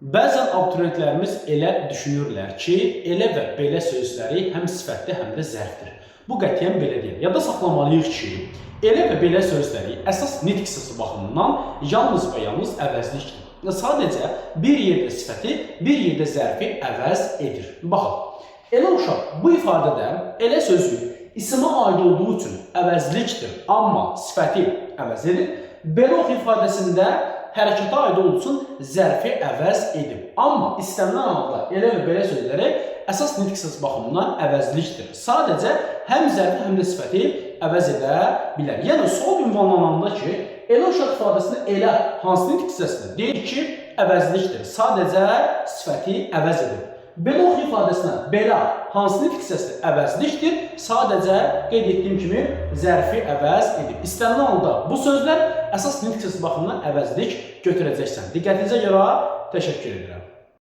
Bəzən abituriyentlərimiz elə düşünürlər ki, elə və belə sözləri həm sifətli, həm də zərfdir. Bu qətiyyən belə deyil. Yadda saxlamalıyıq ki, elə və belə sözləri əsas nitq hissəsi baxımından yalnız və yalnız əvəzlikdir. Sadəcə bir yerdə sifəti, bir yerdə zərfi əvəz edir. Baxın, elə uşaq bu ifadədə elə sözü ismə aid olduğu üçün əvəzlikdir, amma sifəti əvəz edir. Belə ox ifadəsində hərəkətə aid olduğu üçün zərfi əvəz edib. Amma istənilən halda elə və belə sözləri əsas nitq hissəsi baxımından əvəzlikdir. Sadəcə həm zərfi, həm də sifəti əvəz edə bilər. Yəni, sual ünvanlananda ki, elə uşaq ifadəsində elə hansı nitq hissəsidir? Deyir ki, əvəzlikdir. Sadəcə sifəti əvəz edib. Belə ox ifadəsinə belə hansı nitq hissəsi əvəzlikdir? Sadəcə qeyd etdiyim kimi zərfi əvəz edib. İstənilən halda bu sözlər əsas nitq hissəsi baxımından əvəzlik götürəcəksən. Diqqətinizə görə təşəkkür edirəm.